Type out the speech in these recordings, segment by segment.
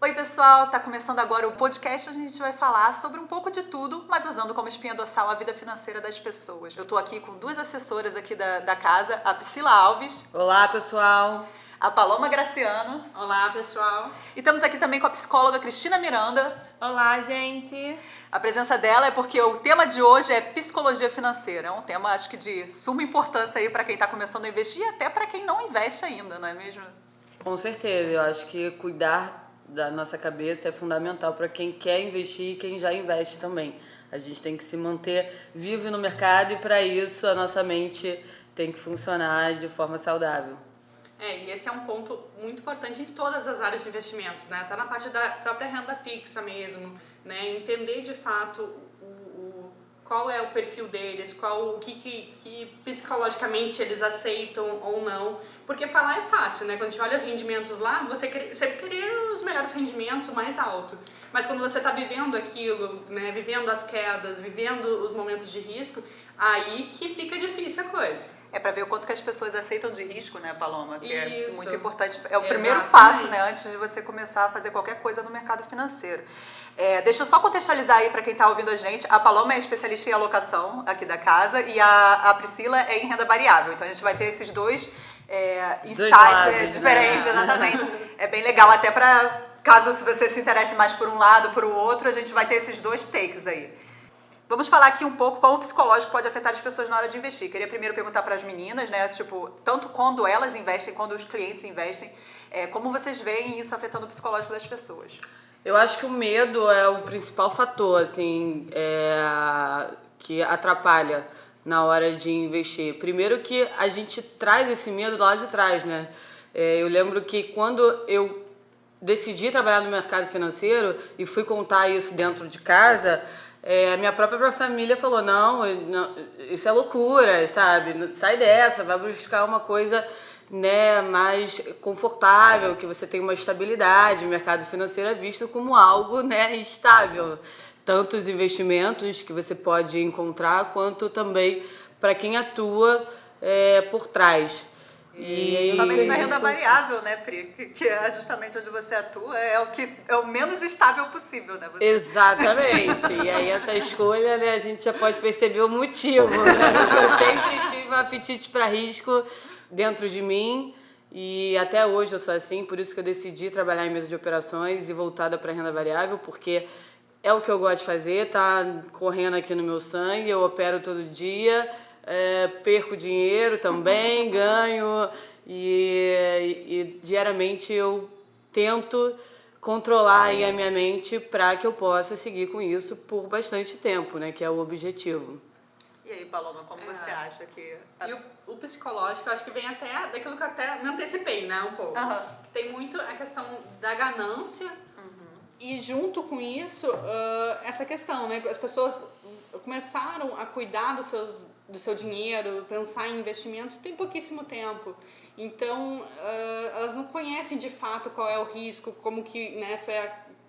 Oi pessoal, tá começando agora o podcast onde a gente vai falar sobre um pouco de tudo, mas usando como espinha dorsal a vida financeira das pessoas. Eu tô aqui com duas assessoras aqui da casa, a Priscila Alves. Olá pessoal. A Paloma Graciano. Olá pessoal. E estamos aqui também com a psicóloga Cristina Miranda. Olá gente. A presença dela é porque o tema de hoje é psicologia financeira. É um tema, acho que de suma importância aí para quem tá começando a investir e até para quem não investe ainda, não é mesmo? Com certeza, eu acho que cuidar da nossa cabeça é fundamental para quem quer investir e quem já investe também. A gente tem que se manter vivo no mercado e para isso a nossa mente tem que funcionar de forma saudável. E esse é um ponto muito importante em todas as áreas de investimentos, né? Tá na parte da própria renda fixa mesmo, né? Entender de fato qual é o perfil deles, o que psicologicamente eles aceitam ou não. Porque falar é fácil, né? Quando a gente olha rendimentos lá, você sempre queria os melhores rendimentos, o mais alto. Mas quando você está vivendo aquilo, né? Vivendo as quedas, vivendo os momentos de risco, aí que fica difícil a coisa. É para ver o quanto que as pessoas aceitam de risco, né, Paloma? Que Isso. É muito importante. É o primeiro Exatamente. passo, né, antes de você começar a fazer qualquer coisa no mercado financeiro. Deixa eu só contextualizar aí para quem está ouvindo a gente. A Paloma é especialista em alocação aqui da casa e a Priscila é em renda variável. Então a gente vai ter esses dois insights diferentes, né? Exatamente. É bem legal até para, caso se você se interesse mais por um lado ou por o outro, a gente vai ter esses dois takes aí. Vamos falar aqui um pouco como o psicológico pode afetar as pessoas na hora de investir. Queria primeiro perguntar para as meninas, né, tipo, tanto quando elas investem, quando os clientes investem, como vocês veem isso afetando o psicológico das pessoas? Eu acho que o medo é o principal fator, assim, que atrapalha na hora de investir. Primeiro que a gente traz esse medo lá de trás, né? Eu lembro que quando eu decidi trabalhar no mercado financeiro e fui contar isso dentro de casa, a minha própria família falou, não, isso é loucura, sabe? Sai dessa, vai buscar uma coisa, né, mais confortável, que você tenha uma estabilidade. O mercado financeiro é visto como algo, né, estável. Tanto os investimentos que você pode encontrar, quanto também para quem atua por trás. Somente na renda variável, né, Pri? Que é justamente onde você atua, é o menos estável possível, né? Exatamente. E aí essa escolha, né, a gente já pode perceber o motivo, né? Eu sempre tive um apetite para risco dentro de mim e até hoje eu sou assim, por isso que eu decidi trabalhar em mesa de operações e voltada para renda variável, porque é o que eu gosto de fazer, tá correndo aqui no meu sangue, eu opero todo dia. Perco dinheiro também, ganho e diariamente eu tento controlar aí a minha mente para que eu possa seguir com isso por bastante tempo, né, que é o objetivo. E aí, Paloma, como você acha que... E o psicológico, eu acho que vem até daquilo que eu até me antecipei, né, um pouco. Uhum. Tem muito a questão da ganância e junto com isso, essa questão, né, as pessoas começaram a cuidar do seu dinheiro, pensar em investimentos, tem pouquíssimo tempo. Então, elas não conhecem de fato qual é o risco, como que, né,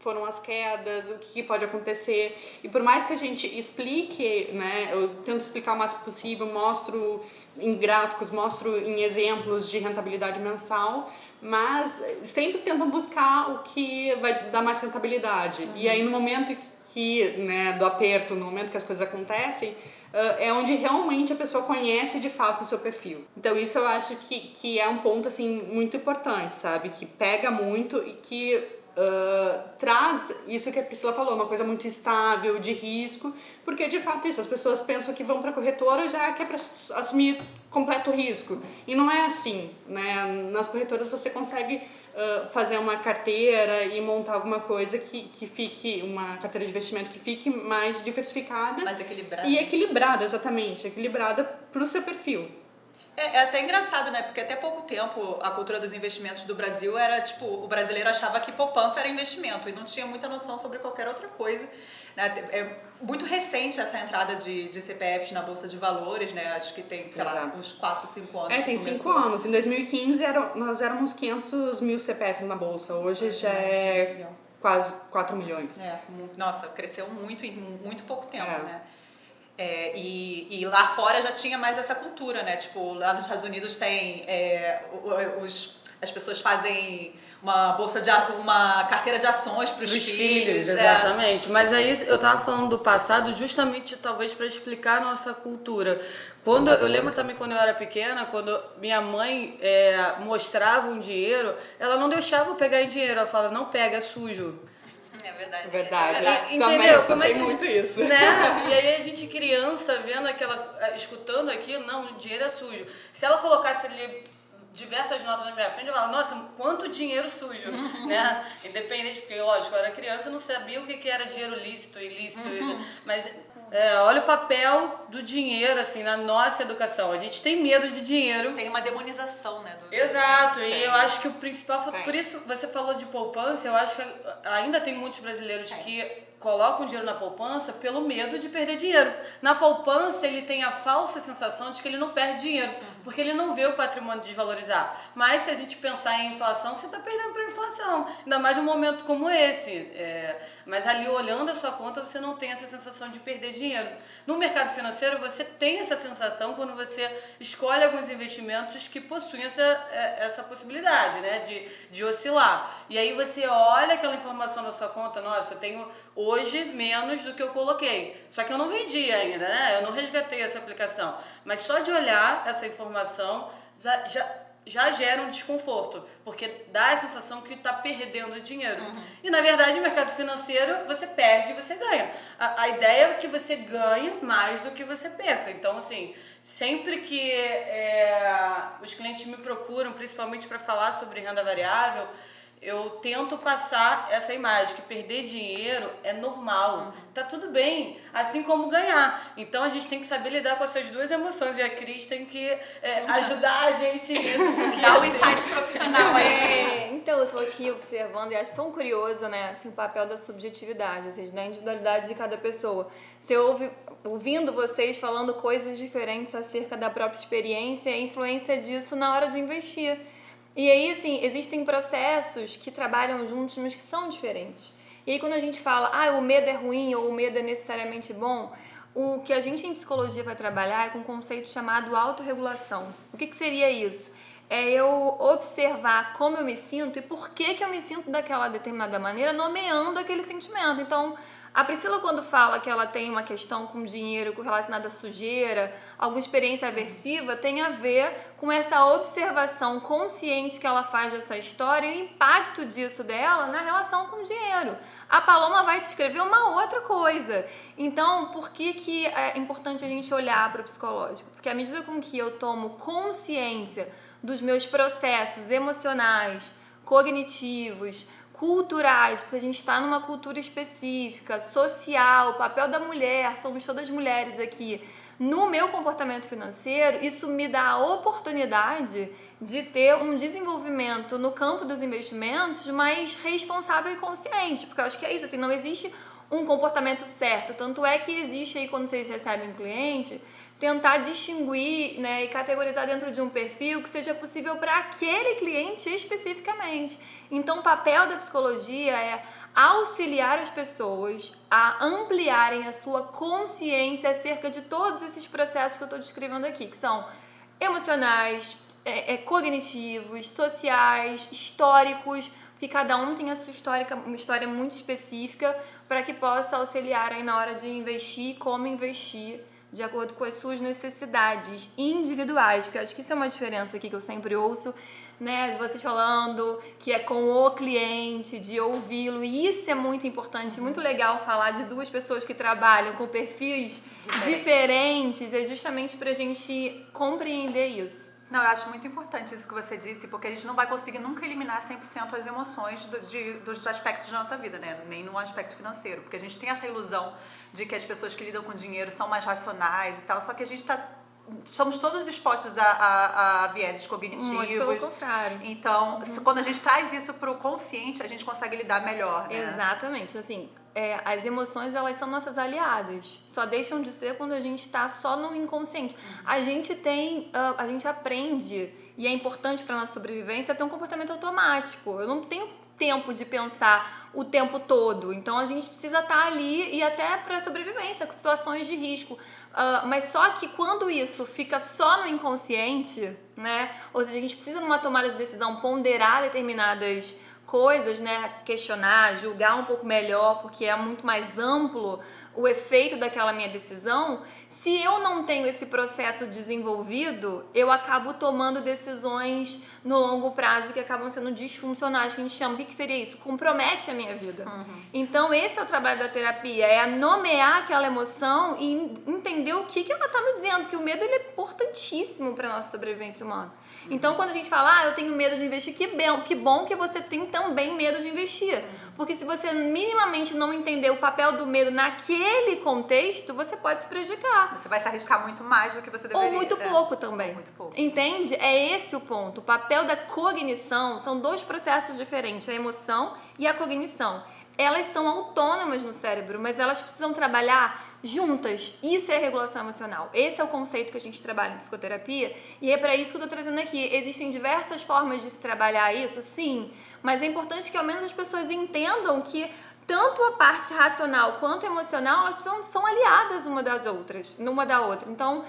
foram as quedas, o que pode acontecer. E por mais que a gente explique, né, eu tento explicar o máximo possível, mostro em gráficos, mostro em exemplos de rentabilidade mensal, mas sempre tentam buscar o que vai dar mais rentabilidade. E aí, no momento que, né, do aperto, no momento que as coisas acontecem, é onde realmente a pessoa conhece de fato o seu perfil. Então isso eu acho que é um ponto assim muito importante, sabe? Que pega muito e que traz isso que a Priscila falou, uma coisa muito estável, de risco, porque de fato isso, as pessoas pensam que vão para a corretora já que é para assumir completo risco. E não é assim, né? Nas corretoras você consegue fazer uma carteira e montar alguma coisa que fique, uma carteira de investimento que fique mais diversificada. Mais equilibrada. E equilibrada, exatamente. Equilibrada para o seu perfil. É até engraçado, né? Porque até pouco tempo a cultura dos investimentos do Brasil era, tipo, o brasileiro achava que poupança era investimento e não tinha muita noção sobre qualquer outra coisa. Né? É muito recente essa entrada de CPFs na Bolsa de Valores, né? Acho que tem, sei lá, uns 4, 5 anos. Tem 5 anos. Em 2015 nós éramos 500 mil CPFs na Bolsa. Hoje já é quase 4 milhões. Nossa, cresceu muito em muito pouco tempo, né? E lá fora já tinha mais essa cultura, né? Tipo, lá nos Estados Unidos tem... as pessoas fazem uma carteira de ações para os filhos. Exatamente. Mas aí eu tava falando do passado justamente talvez para explicar a nossa cultura. Eu lembro também quando eu era pequena, quando minha mãe mostrava um dinheiro, ela não deixava eu pegar em dinheiro, ela falava, não pega, é sujo. É verdade. Entendeu? Como é que, muito isso. Né? E aí a gente criança vendo escutando aquilo, não, o dinheiro é sujo. Se ela colocasse ali diversas notas na minha frente, eu falava, nossa, quanto dinheiro sujo, né? Independente, porque lógico, eu era criança, eu não sabia o que era dinheiro lícito, ilícito, mas olha o papel do dinheiro, assim, na nossa educação. A gente tem medo de dinheiro. Tem uma demonização, né? Exato, e eu acho que o principal, por isso você falou de poupança, eu acho que ainda tem muitos brasileiros que colocam dinheiro na poupança pelo medo de perder dinheiro. Na poupança, ele tem a falsa sensação de que ele não perde dinheiro, porque ele não vê o patrimônio desvalorizar. Mas se a gente pensar em inflação, você está perdendo para a inflação, ainda mais num momento como esse. Mas ali, olhando a sua conta, você não tem essa sensação de perder dinheiro. No mercado financeiro, você tem essa sensação quando você escolhe alguns investimentos que possuem essa possibilidade, né, de oscilar. E aí você olha aquela informação da sua conta, nossa, eu tenho hoje menos do que eu coloquei. Só que eu não vendi ainda, né? Eu não resgatei essa aplicação. Mas só de olhar essa informação já gera um desconforto, porque dá a sensação que está perdendo dinheiro. E na verdade, no mercado financeiro, você perde e você ganha. A ideia é que você ganhe mais do que você perca. Então, assim, sempre que os clientes me procuram, principalmente para falar sobre renda variável, eu tento passar essa imagem, que perder dinheiro é normal, tá tudo bem, assim como ganhar. Então a gente tem que saber lidar com essas duas emoções, e a Cris tem que ajudar a gente nisso. Dá um insight profissional aí, Cris. Então, eu tô aqui observando e acho tão curioso, né, assim, o papel da subjetividade, ou seja, da individualidade de cada pessoa. Você ouvindo vocês falando coisas diferentes acerca da própria experiência e a influência disso na hora de investir. E aí, assim, existem processos que trabalham juntos, mas que são diferentes. E aí, quando a gente fala, o medo é ruim ou o medo é necessariamente bom, o que a gente em psicologia vai trabalhar é com um conceito chamado autorregulação. O que seria isso? É eu observar como eu me sinto e por que eu me sinto daquela determinada maneira, nomeando aquele sentimento. Então, a Priscila, quando fala que ela tem uma questão com dinheiro relacionada à sujeira, alguma experiência aversiva, tem a ver com essa observação consciente que ela faz dessa história e o impacto disso dela na relação com o dinheiro. A Paloma vai descrever uma outra coisa. Então, por que é importante a gente olhar para o psicológico? Porque à medida com que eu tomo consciência dos meus processos emocionais, cognitivos, culturais, porque a gente está numa cultura específica, social, o papel da mulher, somos todas mulheres aqui. No meu comportamento financeiro, isso me dá a oportunidade de ter um desenvolvimento no campo dos investimentos mais responsável e consciente, porque eu acho que é isso, assim, não existe um comportamento certo, tanto é que existe aí quando vocês recebem um cliente, tentar distinguir, né, e categorizar dentro de um perfil que seja possível para aquele cliente especificamente. Então, o papel da psicologia é auxiliar as pessoas a ampliarem a sua consciência acerca de todos esses processos que eu estou descrevendo aqui, que são emocionais, cognitivos, sociais, históricos, porque cada um tem a sua uma história muito específica para que possa auxiliar aí na hora de investir, como investir, de acordo com as suas necessidades individuais, porque eu acho que isso é uma diferença aqui que eu sempre ouço, né, de vocês falando que é com o cliente, de ouvi-lo, e isso é muito importante, muito legal falar de duas pessoas que trabalham com perfis diferentes, é justamente pra gente compreender isso. Não, eu acho muito importante isso que você disse, porque a gente não vai conseguir nunca eliminar 100% as emoções dos aspectos da nossa vida, né? Nem no aspecto financeiro, porque a gente tem essa ilusão de que as pessoas que lidam com dinheiro são mais racionais e tal, só que a gente somos todos expostos a vieses cognitivos. Muito pelo contrário. Então, quando a gente traz isso para o consciente, a gente consegue lidar melhor, né? Exatamente. Assim, as emoções, elas são nossas aliadas. Só deixam de ser quando a gente está só no inconsciente. A gente aprende, e é importante para nossa sobrevivência, ter um comportamento automático. Eu não tenho tempo de pensar o tempo todo. Então, a gente precisa estar ali e até para sobrevivência, com situações de risco. Mas só que quando isso fica só no inconsciente, né? Ou seja, a gente precisa numa tomada de decisão ponderar determinadas coisas, né, questionar, julgar um pouco melhor, porque é muito mais amplo o efeito daquela minha decisão, se eu não tenho esse processo desenvolvido, eu acabo tomando decisões no longo prazo que acabam sendo disfuncionais, que a gente chama. O que seria isso? Compromete a minha vida. Então, esse é o trabalho da terapia, é nomear aquela emoção e entender o que ela está me dizendo, porque o medo ele é importantíssimo para a nossa sobrevivência humana. Então, quando a gente fala, eu tenho medo de investir, que bom que você tem também medo de investir. Porque se você minimamente não entender o papel do medo naquele contexto, você pode se prejudicar. Você vai se arriscar muito mais do que você deveria. Ou muito pouco também. Ou muito pouco. Entende? É esse o ponto. O papel da cognição são dois processos diferentes, a emoção e a cognição. Elas são autônomas no cérebro, mas elas precisam trabalhar juntas. Isso é regulação emocional. Esse é o conceito que a gente trabalha em psicoterapia e é para isso que eu estou trazendo aqui. Existem diversas formas de se trabalhar isso, sim, mas é importante que ao menos as pessoas entendam que tanto a parte racional quanto a emocional, elas são aliadas uma das outras, numa da outra. Então,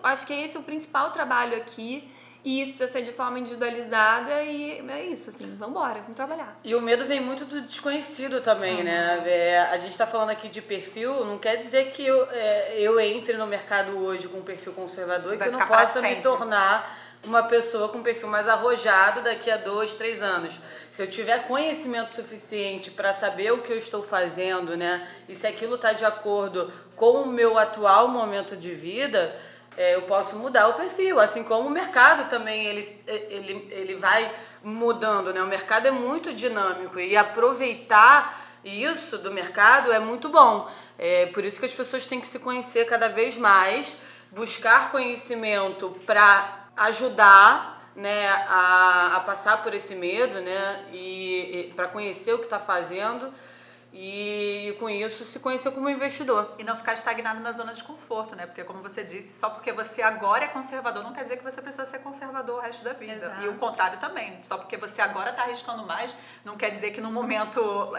acho que esse é o principal trabalho aqui. E isso precisa ser de forma individualizada e é isso, assim, vamos trabalhar. E o medo vem muito do desconhecido também, né? A gente tá falando aqui de perfil, não quer dizer que eu entre no mercado hoje com um perfil conservador e que eu não possa me tornar uma pessoa com um perfil mais arrojado daqui a 2, 3 anos. Se eu tiver conhecimento suficiente para saber o que eu estou fazendo, né? E se aquilo tá de acordo com o meu atual momento de vida, eu posso mudar o perfil, assim como o mercado também, ele vai mudando, né? O mercado é muito dinâmico e aproveitar isso do mercado é muito bom. Por isso que as pessoas têm que se conhecer cada vez mais, buscar conhecimento para ajudar, né, a passar por esse medo, né? E para conhecer o que está fazendo. E com isso se conhecer como investidor. E não ficar estagnado na zona de conforto, né? Porque como você disse, só porque você agora é conservador não quer dizer que você precisa ser conservador o resto da vida. Exato. E o contrário também. Só porque você agora está arriscando mais, não quer dizer que no momento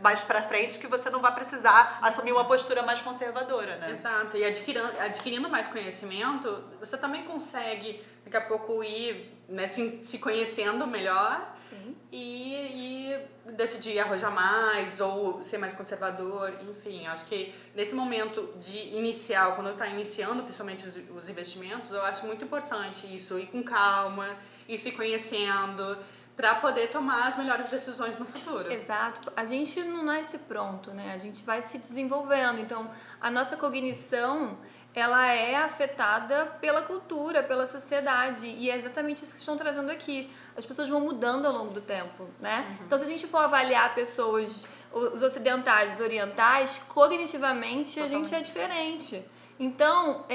mais para frente que você não vai precisar assumir uma postura mais conservadora, né? Exato. E adquirindo mais conhecimento, você também consegue daqui a pouco ir, né, se conhecendo melhor. Sim. E decidir arrojar mais ou ser mais conservador, enfim, acho que nesse momento inicial, quando está iniciando principalmente os investimentos, eu acho muito importante isso, ir com calma, ir se conhecendo, para poder tomar as melhores decisões no futuro. Exato. A gente não nasce pronto, né? A gente vai se desenvolvendo. Então, a nossa cognição, ela é afetada pela cultura, pela sociedade. E é exatamente isso que estão trazendo aqui. As pessoas vão mudando ao longo do tempo, né? Então, se a gente for avaliar pessoas, os ocidentais, os orientais, cognitivamente a gente é diferente. Então,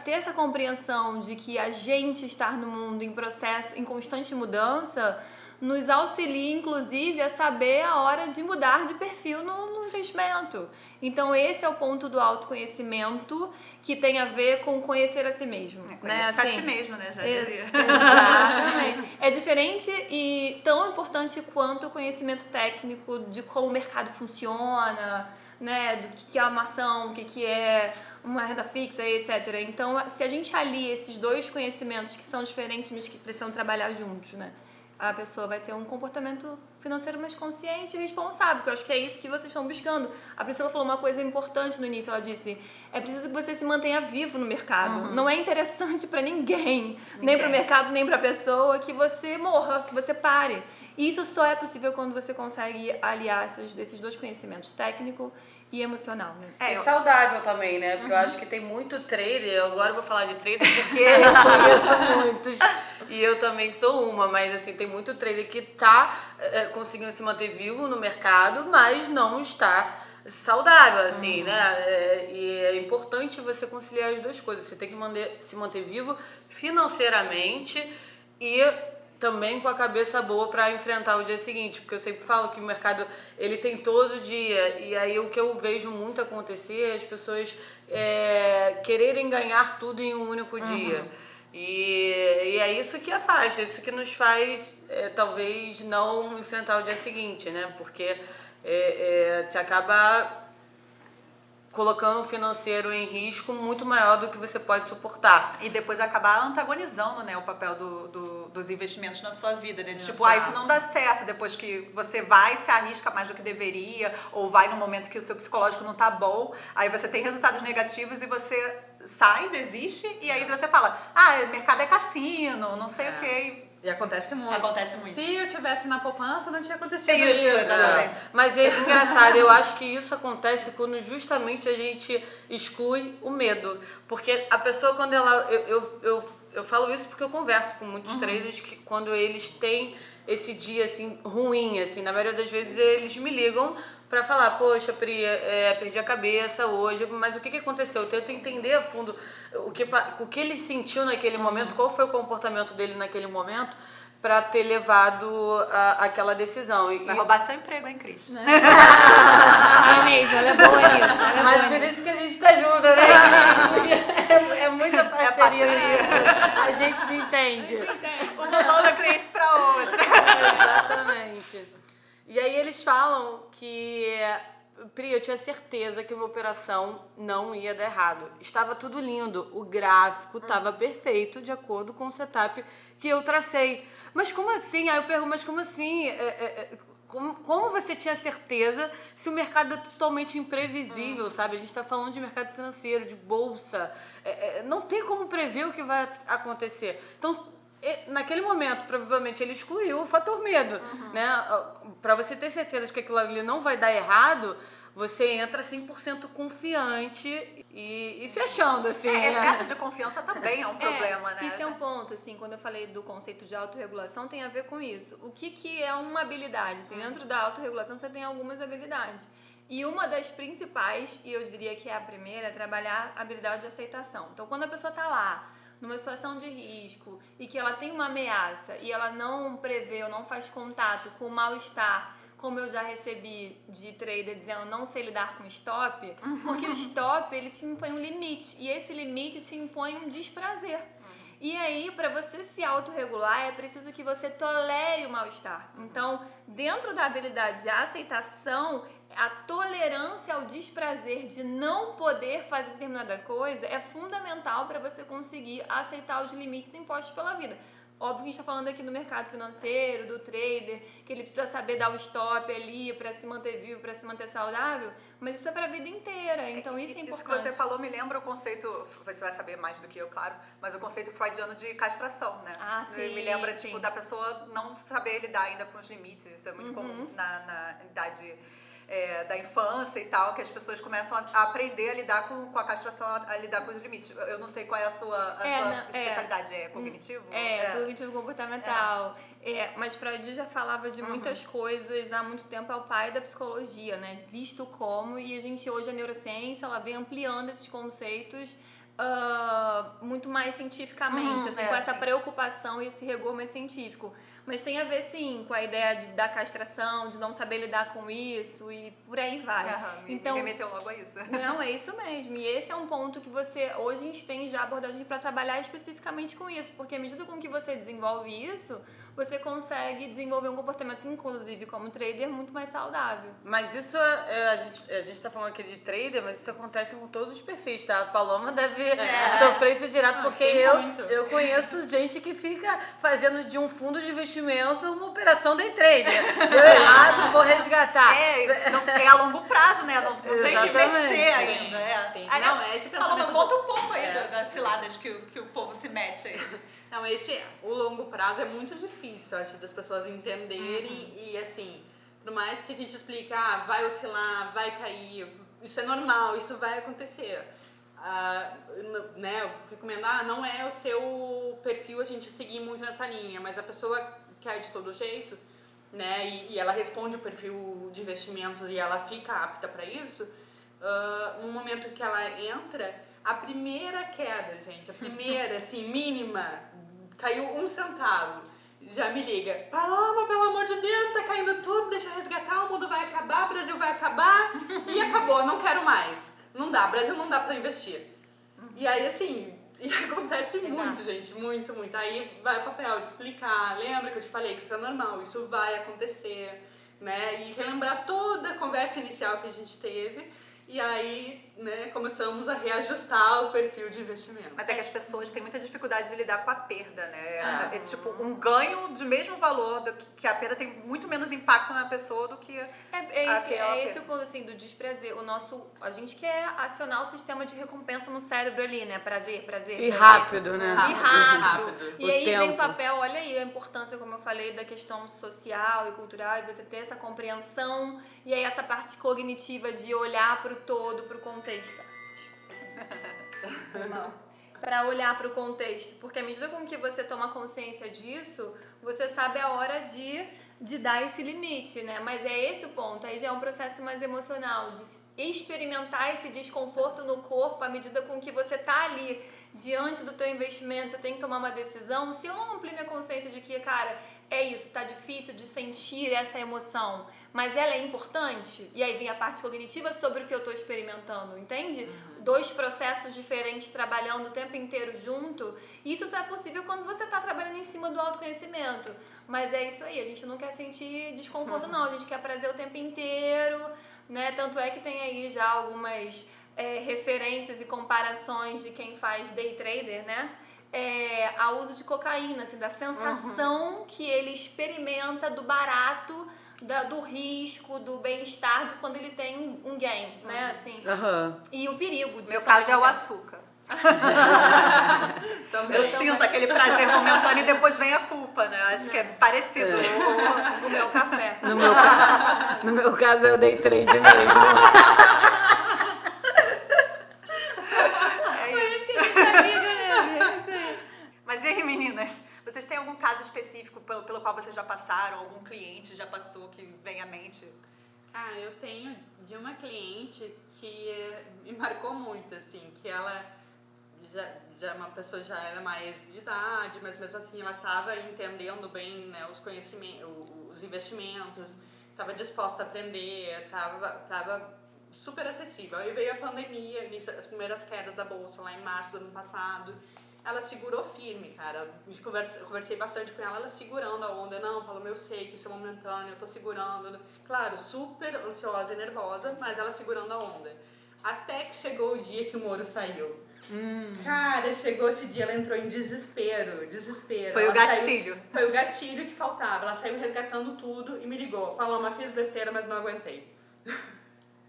ter essa compreensão de que a gente está no mundo em processo, em constante mudança, nos auxilia, inclusive, a saber a hora de mudar de perfil no investimento. Então, esse é o ponto do autoconhecimento que tem a ver com conhecer a si mesmo. Conhecer a ti mesmo, né? Já diria. Exatamente. É diferente e tão importante quanto o conhecimento técnico de como o mercado funciona, né? Do que é uma ação, o que é uma renda fixa, etc. Então, se a gente alia esses dois conhecimentos que são diferentes, mas que precisam trabalhar juntos, né? A pessoa vai ter um comportamento financeiro mais consciente e responsável, que eu acho que é isso que vocês estão buscando. A Priscila falou uma coisa importante no início, ela disse, é preciso que você se mantenha vivo no mercado. Não é interessante para ninguém, nem para o mercado, nem para a pessoa, que você morra, que você pare. E isso só é possível quando você consegue aliar esses dois conhecimentos, técnico e emocional, né? E saudável também, né? Porque eu acho que tem muito trader, agora eu vou falar de trader porque eu conheço muitos e eu também sou uma, mas assim, tem muito trader que tá conseguindo se manter vivo no mercado, mas não está saudável, assim, né? E é importante você conciliar as duas coisas, você tem que se manter vivo financeiramente e também com a cabeça boa para enfrentar o dia seguinte, porque eu sempre falo que o mercado ele tem todo dia, e aí o que eu vejo muito acontecer é as pessoas quererem ganhar tudo em um único dia. E é isso que afasta, isso que nos faz talvez não enfrentar o dia seguinte, né? Porque você acaba colocando o financeiro em risco muito maior do que você pode suportar. E depois acabar antagonizando, né, o papel dos investimentos na sua vida, né? Tipo, Exato. isso não dá certo depois que você vai, se arrisca mais do que deveria, ou vai no momento que o seu psicológico não tá bom, aí você tem resultados negativos e você sai, desiste, e aí você fala, o mercado é cassino, não sei o quê. E acontece muito. Acontece muito. Se eu tivesse na poupança, não tinha acontecido Isso, isso. exatamente. Mas é engraçado, eu acho que isso acontece quando justamente a gente exclui o medo. Porque a pessoa, quando ela... Eu falo isso porque eu converso com muitos traders que quando eles têm esse dia assim ruim, assim, na maioria das vezes eles me ligam pra falar, poxa, Pri, perdi a cabeça hoje, mas o que aconteceu? Eu tento entender a fundo o que ele sentiu naquele momento, qual foi o comportamento dele naquele momento, pra ter levado aquela decisão. Vai roubar seu emprego, hein, Cris? É mesmo, ela é boa nisso. Ela é Mas boa por nisso. isso que a gente tá junto, né? É muita parceria. A gente se entende. Uma manda cliente pra outra. Exatamente. E aí eles falam que, Pri, eu tinha certeza que uma operação não ia dar errado. Estava tudo lindo, o gráfico estava perfeito de acordo com o setup que eu tracei. Mas como assim? Aí eu pergunto, mas como assim? Como você tinha certeza se o mercado é totalmente imprevisível, sabe? A gente está falando de mercado financeiro, de bolsa. Não tem como prever o que vai acontecer. Então, naquele momento, provavelmente, ele excluiu o fator medo, né? Para você ter certeza de que aquilo ali não vai dar errado, você entra 100% confiante e se achando, assim. Excesso de confiança também é um problema, né? Isso é um ponto, assim, quando eu falei do conceito de autorregulação, tem a ver com isso. O que é uma habilidade? Assim, dentro da autorregulação, você tem algumas habilidades. E uma das principais, e eu diria que é a primeira, é trabalhar a habilidade de aceitação. Então, quando a pessoa está lá, numa situação de risco, e que ela tem uma ameaça, e ela não prevê ou não faz contato com o mal-estar, como eu já recebi de trader dizendo não sei lidar com stop, porque o stop, ele te impõe um limite, e esse limite te impõe um desprazer. E aí, para você se autorregular, é preciso que você tolere o mal-estar. Então, dentro da habilidade de aceitação, a tolerância ao desprazer de não poder fazer determinada coisa é fundamental para você conseguir aceitar os limites impostos pela vida. Óbvio que a gente está falando aqui do mercado financeiro, do trader, que ele precisa saber dar o stop ali para se manter vivo, para se manter saudável, mas isso é para a vida inteira, então isso é importante. Isso que você falou me lembra o conceito, você vai saber mais do que eu, claro, mas o conceito freudiano de castração, né? Sim, me lembra, sim. tipo, da pessoa não saber lidar ainda com os limites, isso é muito comum na idade... da infância e tal, que as pessoas começam a aprender a lidar com a castração, a lidar com os limites. Eu não sei qual é a sua especialidade, é cognitivo? Cognitivo comportamental. Mas Freud já falava de muitas coisas há muito tempo, é o pai da psicologia, né? Visto como, e a gente hoje, a neurociência, ela vem ampliando esses conceitos muito mais cientificamente, com essa preocupação e esse rigor mais científico. Mas tem a ver, sim, com a ideia da castração, de não saber lidar com isso e por aí vai. Então, me remeteu logo a isso. Não, é isso mesmo. E esse é um ponto que hoje a gente tem já abordagem para trabalhar especificamente com isso, porque à medida com que você desenvolve isso, você consegue desenvolver um comportamento, inclusive como trader, muito mais saudável. Mas isso, a gente tá falando aqui de trader, mas isso acontece com todos os perfis, tá? A Paloma deve sofrer isso direto, porque eu conheço gente que fica fazendo de um fundo de investimento uma operação day trader. Deu errado, vou resgatar. É a longo prazo, né? Não tem que mexer ainda. Sim. Esse pensamento... Conta um pouco aí das ciladas que o povo se mete aí. Não, o longo prazo é muito difícil, acho, das pessoas entenderem e, assim, por mais que a gente explique, vai oscilar, vai cair, isso é normal, isso vai acontecer. Eu recomendo, não é o seu perfil a gente seguir muito nessa linha, mas a pessoa quer de todo jeito, né, e ela responde o perfil de investimentos e ela fica apta para isso, no momento que ela entra, a primeira queda, gente, a primeira, assim, mínima, caiu 1 centavo, já me liga, Paloma, pelo amor de Deus, tá caindo tudo, deixa eu resgatar, o mundo vai acabar, o Brasil vai acabar, e acabou, não quero mais. Não dá, Brasil não dá pra investir. E aí, assim, acontece muito, gente, muito, muito. Aí vai o papel de explicar, lembra que eu te falei que isso é normal, isso vai acontecer, né? E relembrar toda a conversa inicial que a gente teve E aí, né, começamos a reajustar o perfil de investimento. Mas é que as pessoas têm muita dificuldade de lidar com a perda, né? É tipo um ganho de mesmo valor, que a perda tem muito menos impacto na pessoa do que esse o ponto, assim, do desprazer. A gente quer acionar o sistema de recompensa no cérebro ali, né? Prazer. E rápido, né? E rápido. E aí tempo. vem o papel, olha aí a importância, como eu falei, da questão social e cultural, e você ter essa compreensão, e aí essa parte cognitiva de olhar para o todo, para o contexto. Para olhar para o contexto, porque à medida com que você toma consciência disso, você sabe a hora de dar esse limite, né? Mas é esse o ponto, aí já é um processo mais emocional, de experimentar esse desconforto no corpo à medida com que você tá ali diante do teu investimento, você tem que tomar uma decisão. Se eu não amplio minha consciência de que, cara, é isso, tá difícil de sentir essa emoção, mas ela é importante, e aí vem a parte cognitiva sobre o que eu tô experimentando, entende? Dois processos diferentes trabalhando o tempo inteiro junto. Isso só é possível quando você tá trabalhando em cima do autoconhecimento. Mas é isso aí, a gente não quer sentir desconforto não, a gente quer prazer o tempo inteiro, né? Tanto é que tem aí já algumas referências e comparações de quem faz day trader, né? Ao uso de cocaína, assim, da sensação que ele experimenta do barato, do risco, do bem-estar de quando ele tem um gain, né? Assim, e o perigo disso. Meu caso é o açúcar. Eu sinto aquele prazer momentâneo e depois vem a culpa, né? Acho que é parecido. O meu café. No meu caso, eu dei 3 de mesmo. Mas e aí, meninas? Vocês têm algum caso específico pelo qual vocês já passaram? Algum cliente já passou que vem à mente? Eu tenho de uma cliente que me marcou muito, assim, que ela já uma pessoa já era mais de idade, mas mesmo assim ela estava entendendo bem, né, os conhecimentos, os investimentos, estava disposta a aprender, estava super acessível. Aí veio a pandemia, as primeiras quedas da bolsa lá em março do ano passado. Ela segurou firme, cara. Conversei bastante com ela segurando a onda. Não, Paulo, eu sei que isso é momentâneo, eu tô segurando. Claro, super ansiosa e nervosa, mas ela segurando a onda. Até que chegou o dia que o Moro saiu. Cara, chegou esse dia, ela entrou em desespero. Foi ela o gatilho. Foi o gatilho que faltava. Ela saiu resgatando tudo e me ligou. Paloma, fiz besteira, mas não aguentei.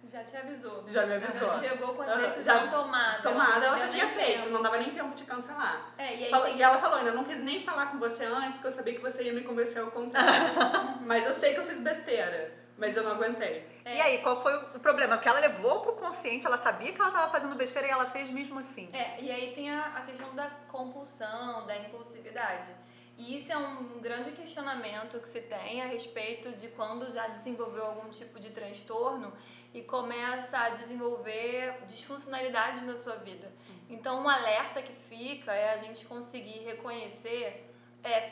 Já te avisou. Já me avisou. Ela chegou com a decisão tomada. Ela já tinha feito, não dava nem tempo de cancelar. E ela falou, ainda não quis nem falar com você antes, porque eu sabia que você ia me convencer ao contrário. Mas eu sei que eu fiz besteira, mas eu não aguentei. E aí, qual foi o problema? Porque ela levou pro consciente, ela sabia que ela estava fazendo besteira e ela fez mesmo assim. E aí tem a questão da compulsão, da impulsividade. E isso é um grande questionamento que se tem a respeito de quando já desenvolveu algum tipo de transtorno e começa a desenvolver disfuncionalidades na sua vida. Então, um alerta que fica é a gente conseguir reconhecer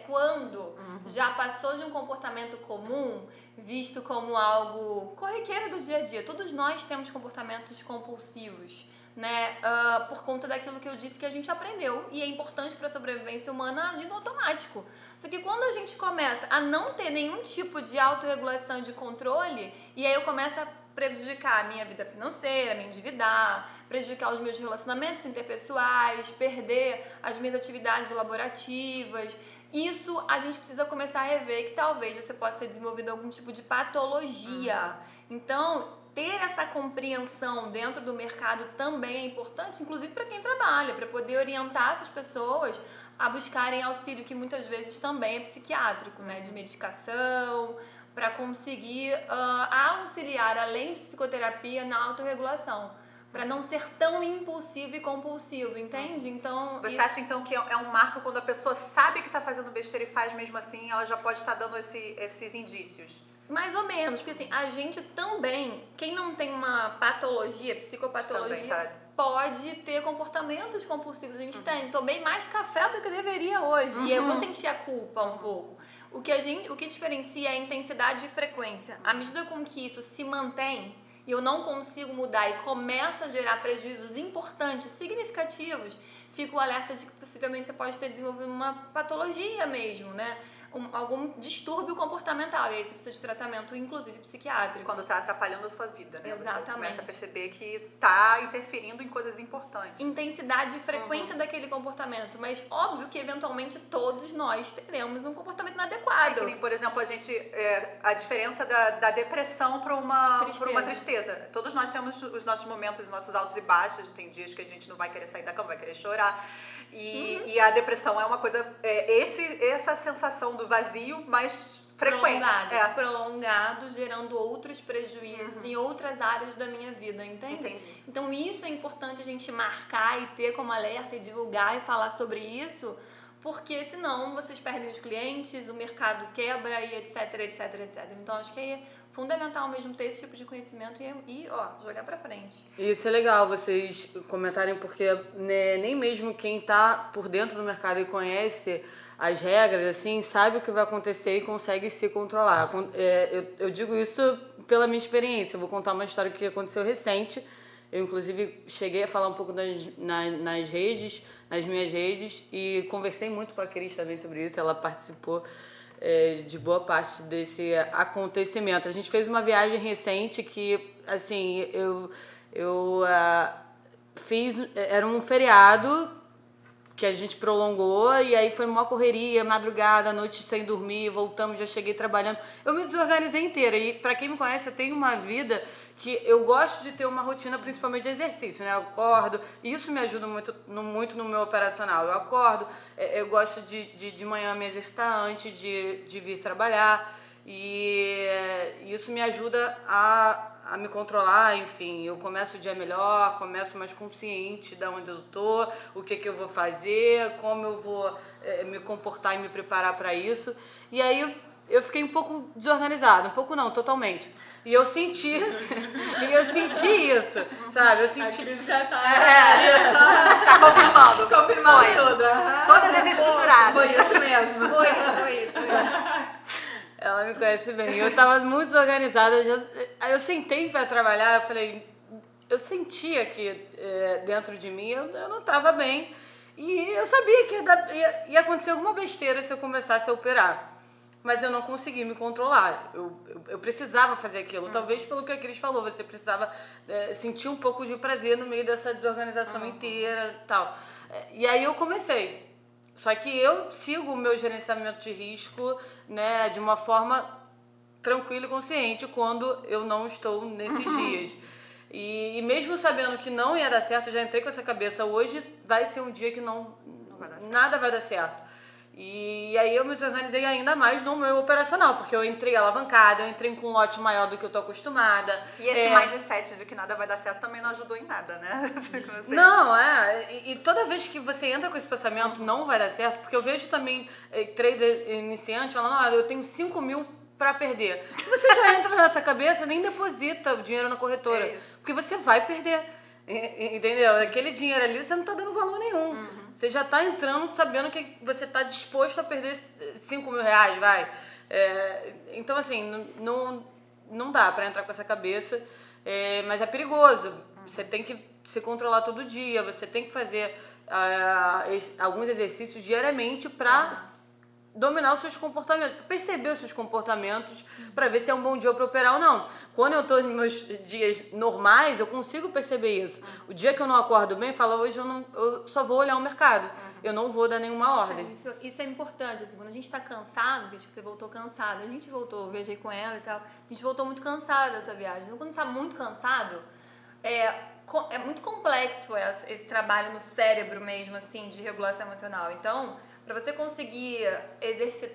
quando já passou de um comportamento comum, visto como algo corriqueiro do dia a dia. Todos nós temos comportamentos compulsivos, né? Por conta daquilo que eu disse que a gente aprendeu e é importante para a sobrevivência humana agir no automático. Só que quando a gente começa a não ter nenhum tipo de autorregulação e de controle, e aí eu começo a prejudicar a minha vida financeira, me endividar, prejudicar os meus relacionamentos interpessoais, perder as minhas atividades laborativas. Isso a gente precisa começar a rever, que talvez você possa ter desenvolvido algum tipo de patologia. Então, ter essa compreensão dentro do mercado também é importante, inclusive para quem trabalha, para poder orientar essas pessoas a buscarem auxílio, que muitas vezes também é psiquiátrico, né, de medicação, para conseguir auxiliar, além de psicoterapia, na autorregulação, para não ser tão impulsivo e compulsivo, entende? Então, você acha então que é um marco quando a pessoa sabe que está fazendo besteira e faz mesmo assim, ela já pode estar dando esses indícios? Mais ou menos, porque assim, a gente também, quem não tem uma patologia, psicopatologia, pode ter comportamentos compulsivos. A gente tem, tomei mais café do que deveria hoje, e eu vou sentir a culpa um pouco. O que diferencia é a intensidade e frequência. À medida com que isso se mantém e eu não consigo mudar e começa a gerar prejuízos importantes, significativos, fica o alerta de que possivelmente você pode ter desenvolvido uma patologia mesmo, né? algum distúrbio comportamental. E aí você precisa de tratamento, inclusive psiquiátrico. Quando tá atrapalhando a sua vida, né? Exatamente. Você começa a perceber que tá interferindo em coisas importantes. Intensidade e frequência daquele comportamento. Mas óbvio que eventualmente todos nós teremos um comportamento inadequado. Que nem, por exemplo, a diferença da depressão para uma tristeza. Todos nós temos os nossos momentos, os nossos altos e baixos. Tem dias que a gente não vai querer sair da cama, vai querer chorar. E a depressão é uma coisa, essa sensação do vazio mais frequente. Prolongado, gerando outros prejuízos em outras áreas da minha vida, entende? Entendi. Então isso é importante a gente marcar e ter como alerta e divulgar e falar sobre isso, porque senão vocês perdem os clientes, o mercado quebra e etc, etc, etc. Então acho que é fundamental mesmo ter esse tipo de conhecimento e jogar pra frente. Isso é legal vocês comentarem, porque né, nem mesmo quem tá por dentro do mercado e conhece as regras, assim, sabe o que vai acontecer e consegue se controlar. Eu digo isso pela minha experiência. Eu vou contar uma história que aconteceu recente. Eu, inclusive, cheguei a falar um pouco nas redes, nas minhas redes, e conversei muito com a Cris também sobre isso. Ela participou de boa parte desse acontecimento. A gente fez uma viagem recente que, assim, eu fiz... Era um feriado que a gente prolongou, e aí foi uma correria, madrugada, noite sem dormir, voltamos, já cheguei trabalhando. Eu me desorganizei inteira, e pra quem me conhece, eu tenho uma vida que eu gosto de ter uma rotina, principalmente de exercício, né? Eu acordo, e isso me ajuda muito no meu operacional. Eu acordo, eu gosto de manhã me exercitar antes de vir trabalhar, e isso me ajuda a me controlar, enfim, eu começo o dia melhor, começo mais consciente de onde eu tô, o que eu vou fazer, como eu vou me comportar e me preparar para isso. E aí eu fiquei um pouco desorganizada, um pouco não, totalmente. E eu senti isso, sabe? Eu senti... A Cris já tá... Tá confirmando. Confirmando tudo. Toda desestruturada. Foi isso mesmo. Foi isso. Ela me conhece bem. Eu tava muito desorganizada. Aí eu sentei para trabalhar, eu falei... Eu sentia que dentro de mim eu não tava bem. E eu sabia que ia acontecer alguma besteira se eu começasse a operar. Mas eu não consegui me controlar. Eu precisava fazer aquilo. Talvez pelo que a Cris falou, você precisava sentir um pouco de prazer no meio dessa desorganização inteira e tal. E aí eu comecei. Só que eu sigo o meu gerenciamento de risco, né, de uma forma tranquila e consciente quando eu não estou nesses dias. E mesmo sabendo que não ia dar certo, eu já entrei com essa cabeça. Hoje vai ser um dia que nada vai dar certo. E aí eu me desorganizei ainda mais no meu operacional, porque eu entrei alavancada, eu entrei com um lote maior do que eu tô acostumada. E esse mindset de que nada vai dar certo também não ajudou em nada, né? Não, e toda vez que você entra com esse pensamento, não vai dar certo, porque eu vejo também trader iniciante falando, eu tenho 5 mil pra perder. Se você já entra nessa cabeça, nem deposita o dinheiro na corretora, porque você vai perder. Entendeu? Aquele dinheiro ali você não tá dando valor nenhum. Você já tá entrando sabendo que você tá disposto a perder 5 mil reais, vai. Então, assim, não dá pra entrar com essa cabeça, mas é perigoso. Você tem que se controlar todo dia, você tem que fazer alguns exercícios diariamente pra dominar os seus comportamentos, perceber os seus comportamentos, para ver se é um bom dia para operar ou não. Quando eu estou nos meus dias normais, eu consigo perceber isso. O dia que eu não acordo bem, eu falo, hoje eu só vou olhar o mercado. Eu não vou dar nenhuma ordem. Isso é importante, assim, quando a gente tá cansado, acho que você voltou cansada, a gente voltou, eu viajei com ela e tal, a gente voltou muito cansada dessa viagem. Então, quando você tá muito cansado, é muito complexo esse trabalho no cérebro mesmo, assim, de regulação emocional. Então, para você conseguir exercer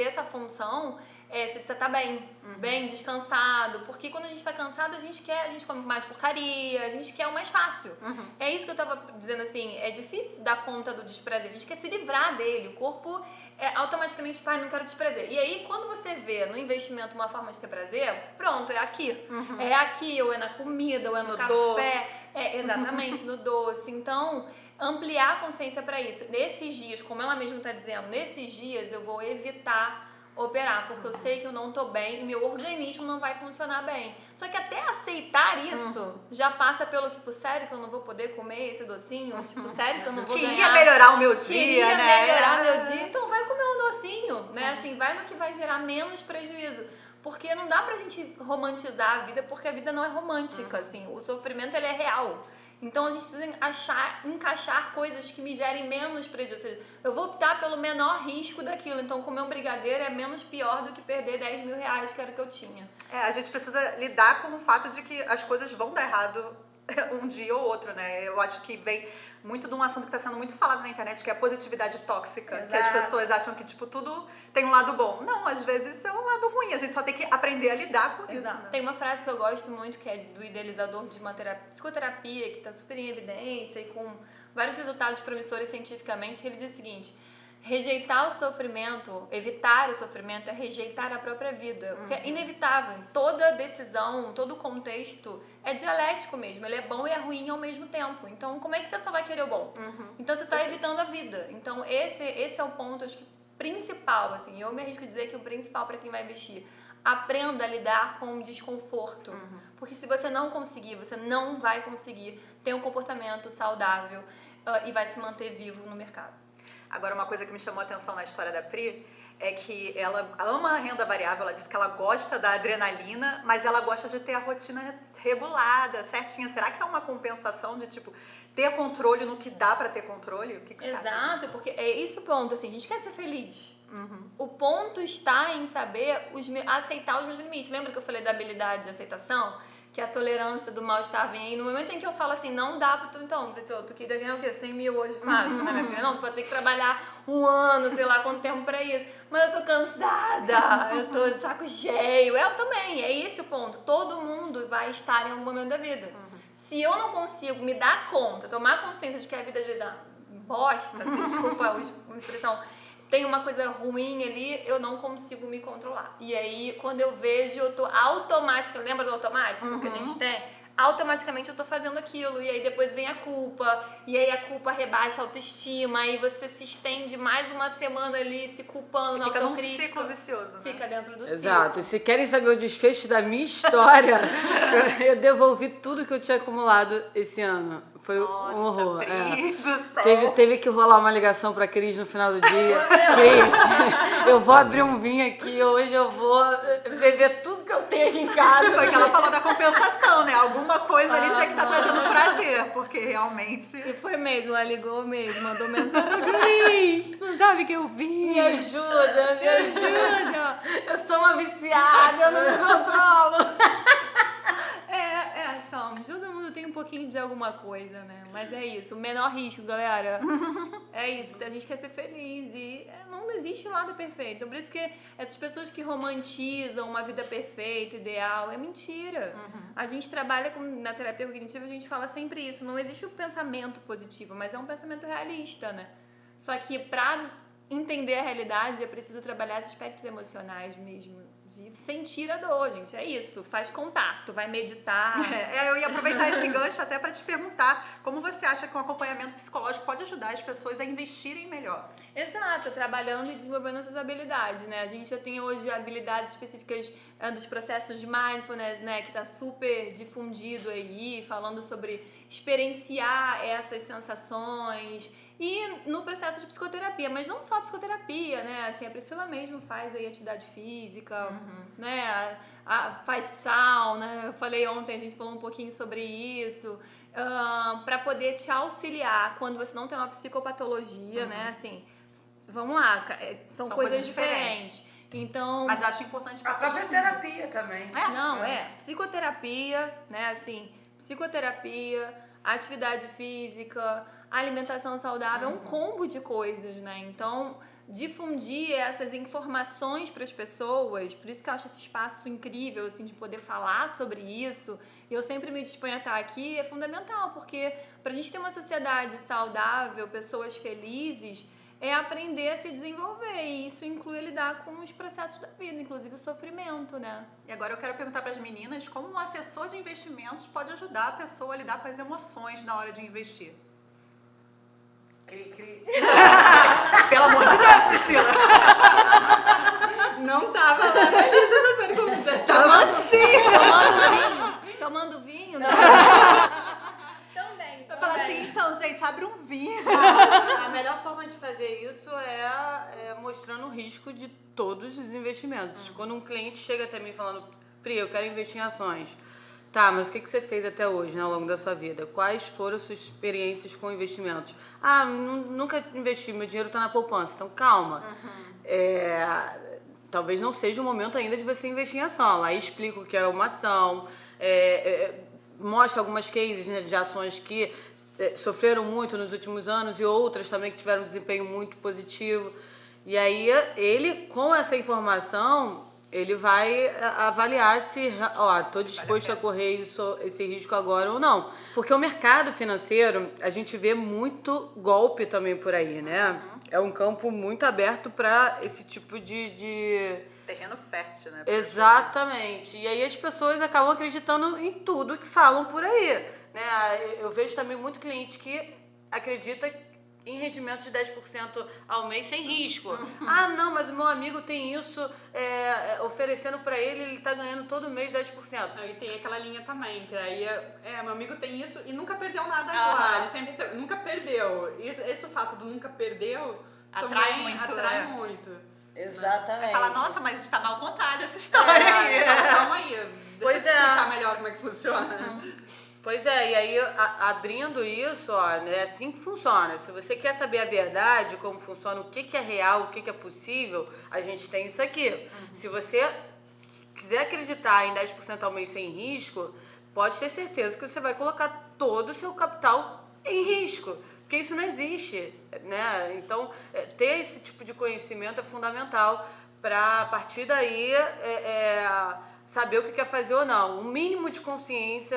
essa função, você precisa estar bem descansado, porque quando a gente está cansado, a gente come mais porcaria, a gente quer o mais fácil. É isso que eu tava dizendo, assim, é difícil dar conta do desprazer, a gente quer se livrar dele, o corpo automaticamente, não quero desprazer. E aí, quando você vê no investimento uma forma de ter prazer, pronto, é aqui. É aqui, ou é na comida, ou é no café. Doce. Exatamente, no doce. Então, ampliar a consciência para isso. Nesses dias, como ela mesma está dizendo, nesses dias eu vou evitar operar, porque eu sei que eu não tô bem e meu organismo não vai funcionar bem. Só que até aceitar isso já passa pelo tipo, sério que eu não vou poder comer esse docinho? Tipo, sério que eu não vou ganhar? Queria melhorar o meu dia, Queria né? melhorar meu dia, então vai comer um docinho, né? Assim, vai no que vai gerar menos prejuízo. Porque não dá pra gente romantizar a vida, porque a vida não é romântica, assim. O sofrimento, ele é real. Então, a gente precisa encaixar coisas que me gerem menos prejuízo. Ou seja, eu vou optar pelo menor risco daquilo. Então, comer um brigadeiro é menos pior do que perder 10 mil reais, que era o que eu tinha. A gente precisa lidar com o fato de que as coisas vão dar errado um dia ou outro, né? Eu acho que vem muito de um assunto que está sendo muito falado na internet, que é a positividade tóxica. Exato. Que as pessoas acham que, tipo, tudo tem um lado bom. Não, às vezes é um lado ruim. A gente só tem que aprender a lidar com isso. Né? Tem uma frase que eu gosto muito, que é do idealizador de uma psicoterapia, que está super em evidência e com vários resultados promissores cientificamente, que ele diz o seguinte: rejeitar o sofrimento, evitar o sofrimento é rejeitar a própria vida. Porque é inevitável. Toda decisão, todo contexto é dialético mesmo. Ele é bom e é ruim ao mesmo tempo. Então, como é que você só vai querer o bom? Então, você está evitando a vida. Então, esse é o ponto, acho que, principal. Assim, eu me arrisco a dizer que o principal para quem vai investir: aprenda a lidar com o desconforto. Porque se você não conseguir, você não vai conseguir ter um comportamento saudável e vai se manter vivo no mercado. Agora, uma coisa que me chamou a atenção na história da Pri é que ela ama a renda variável, ela diz que ela gosta da adrenalina, mas ela gosta de ter a rotina regulada, certinha. Será que é uma compensação de, tipo, ter controle no que dá pra ter controle? O que você acha? Exato, porque é esse o ponto, assim, a gente quer ser feliz. O ponto está em saber aceitar os meus limites. Lembra que eu falei da habilidade de aceitação? Que a tolerância do mal-estar vem aí. No momento em que eu falo assim, não dá pra tu, então, Priscila, tu queria ganhar o quê? 100 mil hoje fácil, né, minha filha? Não, tu vai ter que trabalhar um ano, sei lá quanto tempo pra isso. Mas eu tô cansada, eu tô de saco cheio. Eu também, é esse o ponto. Todo mundo vai estar em algum momento da vida. Se eu não consigo me dar conta, tomar consciência de que a vida às vezes é uma bosta, assim, desculpa a expressão, tem uma coisa ruim ali, eu não consigo me controlar. E aí, quando eu vejo, eu tô automaticamente... Lembra do automático que a gente tem? Automaticamente eu tô fazendo aquilo. E aí depois vem a culpa. E aí a culpa rebaixa a autoestima. Aí você se estende mais uma semana ali se culpando, fica num autocrítica. Ciclo vicioso, né? Fica dentro do ciclo. Exato. E se querem saber o desfecho da minha história, eu devolvi tudo que eu tinha acumulado esse ano. Foi um horror. Pri do céu. Teve que rolar uma ligação pra Cris no final do dia. Cris, eu vou abrir um vinho aqui, hoje eu vou beber tudo que eu tenho aqui em casa. Foi que ela falou da compensação, né? Alguma coisa ali tinha que estar trazendo prazer, porque realmente... E foi mesmo, ela ligou mesmo, mandou mensagem: Cris, não sabe que eu vi? Me ajuda, me ajuda. Eu sou uma viciada, eu não me controlo. Somos. Todo mundo tem um pouquinho de alguma coisa, né? Mas é isso, o menor risco, galera. É isso, a gente quer ser feliz e não existe nada perfeito. Então, por isso que essas pessoas que romantizam uma vida perfeita, ideal, é mentira. A gente trabalha na terapia cognitiva, a gente fala sempre isso. Não existe o pensamento positivo, mas é um pensamento realista, né? Só que pra entender a realidade é preciso trabalhar os aspectos emocionais mesmo. De sentir a dor, gente, é isso, faz contato, vai meditar. Eu ia aproveitar esse gancho até para te perguntar como você acha que um acompanhamento psicológico pode ajudar as pessoas a investirem melhor. Exato, trabalhando e desenvolvendo essas habilidades, né? A gente já tem hoje habilidades específicas dos processos de mindfulness, né? Que tá super difundido aí, falando sobre experienciar essas sensações. E no processo de psicoterapia, mas não só psicoterapia, né? Assim, a Priscila mesmo faz aí atividade física, né? Faz sauna, eu falei ontem, a gente falou um pouquinho sobre isso, para poder te auxiliar quando você não tem uma psicopatologia, né? Assim, vamos lá, são coisas diferentes. Então, mas eu acho importante a própria terapia também. Psicoterapia, né? Assim, psicoterapia, atividade física, alimentação saudável, é um combo de coisas, né? Então, difundir essas informações para as pessoas, por isso que eu acho esse espaço incrível, assim, de poder falar sobre isso, e eu sempre me disponho a estar aqui, é fundamental, porque para a gente ter uma sociedade saudável, pessoas felizes, é aprender a se desenvolver, e isso inclui lidar com os processos da vida, inclusive o sofrimento, né? E agora eu quero perguntar para as meninas como um assessor de investimentos pode ajudar a pessoa a lidar com as emoções na hora de investir. Pelo amor de Deus, Priscila! Tomando vinho? Não. Também. Vai falar assim, então, gente, abre um vinho. A melhor forma de fazer isso é mostrando o risco de todos os investimentos. Quando um cliente chega até mim falando, Pri, eu quero investir em ações. Tá, mas o que você fez até hoje, né, ao longo da sua vida? Quais foram as suas experiências com investimentos? Ah, nunca investi, meu dinheiro está na poupança. Então, calma. Talvez não seja o momento ainda de você investir em ação. Aí explico o que é uma ação, mostra algumas cases, né, de ações que sofreram muito nos últimos anos e outras também que tiveram um desempenho muito positivo. E aí ele, com essa informação, ele vai avaliar se, estou disposto a correr esse risco agora ou não. Porque o mercado financeiro, a gente vê muito golpe também por aí, né? É um campo muito aberto para esse tipo de... Terreno fértil, né? Exatamente. E aí as pessoas acabam acreditando em tudo que falam por aí, né? Eu vejo também muito cliente que acredita em rendimento de 10% ao mês sem risco. Ah, não, mas o meu amigo tem isso oferecendo para ele tá ganhando todo mês 10%. Aí tem aquela linha também, que aí meu amigo tem isso e nunca perdeu nada igual. Ele sempre nunca perdeu. Esse fato do nunca perdeu atrai muito. Exatamente. Fala, nossa, mas está mal contada essa história aí. Calma aí, deixa eu explicar melhor como é que funciona. Pois é, e aí abrindo isso, é assim que funciona. Se você quer saber a verdade, como funciona, o que é real, o que é possível, a gente tem isso aqui. Se você quiser acreditar em 10% ao mês sem risco, pode ter certeza que você vai colocar todo o seu capital em risco. Porque isso não existe, né? Então, ter esse tipo de conhecimento é fundamental para, a partir daí, saber o que quer fazer ou não. Um mínimo de consciência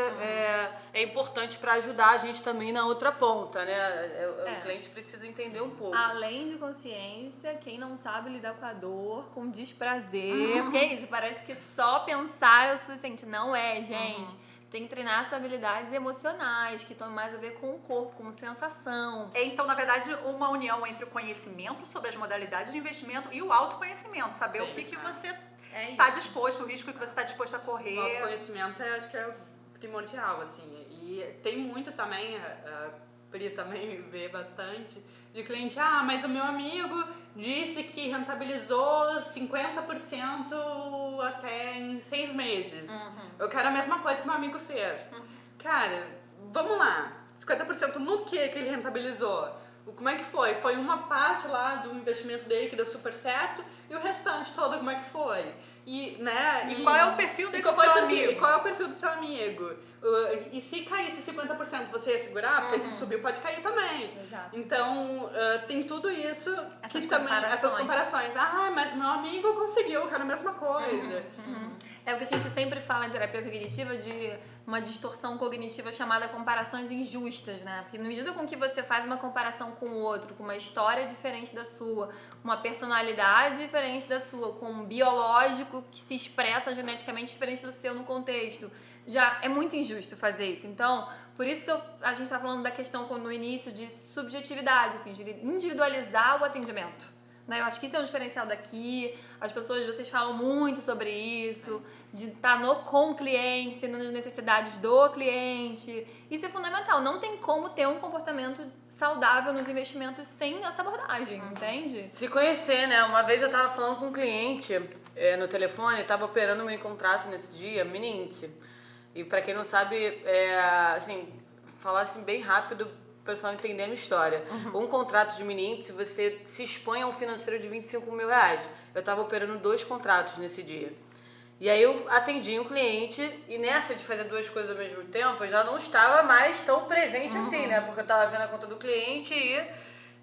é importante para ajudar a gente também na outra ponta, né? O cliente precisa entender um pouco. Além de consciência, quem não sabe lidar com a dor, com desprazer, porque é isso, parece que só pensar é o suficiente. Não é, gente. Tem que treinar essas habilidades emocionais, que estão mais a ver com o corpo, com sensação. Então, na verdade, uma união entre o conhecimento sobre as modalidades de investimento e o autoconhecimento. Saber o que você está disposto, o risco que você está disposto a correr. O autoconhecimento, acho que é primordial, assim. E tem muito também, a Pri também vê bastante, de cliente, mas o meu amigo disse que rentabilizou 50% até em 6 meses. Eu quero a mesma coisa que meu amigo fez. Cara, vamos lá. 50% no que ele rentabilizou? Como é que foi? Foi uma parte lá do investimento dele que deu super certo e o restante todo como é que foi? E qual é o perfil desse seu amigo? E qual é o perfil do seu amigo? E se caísse 50%, você ia segurar? Porque se subir pode cair também. Exato. Então, tem tudo isso, Essas comparações. Mas meu amigo conseguiu, eu quero a mesma coisa. É o que a gente sempre fala em terapia cognitiva de uma distorção cognitiva chamada comparações injustas, né? Porque na medida com que você faz uma comparação com o outro, com uma história diferente da sua, uma personalidade diferente da sua, com um biológico que se expressa geneticamente diferente do seu no contexto, já é muito injusto fazer isso. Então, por isso que a gente está falando da questão no início de subjetividade, assim, de individualizar o atendimento. Eu acho que isso é um diferencial daqui. As pessoas, vocês falam muito sobre isso, de estar com o cliente, entendendo as necessidades do cliente. Isso é fundamental. Não tem como ter um comportamento saudável nos investimentos sem essa abordagem, entende? Se conhecer, né? Uma vez eu tava falando com um cliente no telefone, tava operando um mini contrato nesse dia, mini índice. E pra quem não sabe, assim, falar assim bem rápido, o pessoal entender a minha história. Um contrato de mini índice, você se expõe a um financeiro de 25 mil reais. Eu tava operando 2 contratos nesse dia. E aí eu atendi um cliente e nessa de fazer 2 coisas ao mesmo tempo, eu já não estava mais tão presente assim, né? Porque eu tava vendo a conta do cliente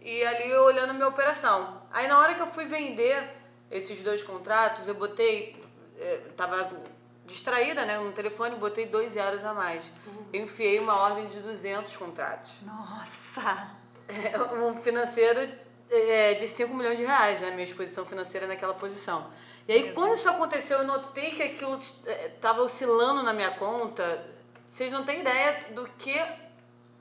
e ali eu olhando a minha operação. Aí na hora que eu fui vender esses 2 contratos, eu botei... tava distraída, né? No telefone, botei 2 zeros a mais. Eu enfiei uma ordem de 200 contratos. Nossa! Um financeiro de 5 milhões de reais, né? Minha exposição financeira naquela posição. E aí, quando isso aconteceu, eu notei que aquilo estava oscilando na minha conta. Vocês não têm ideia do que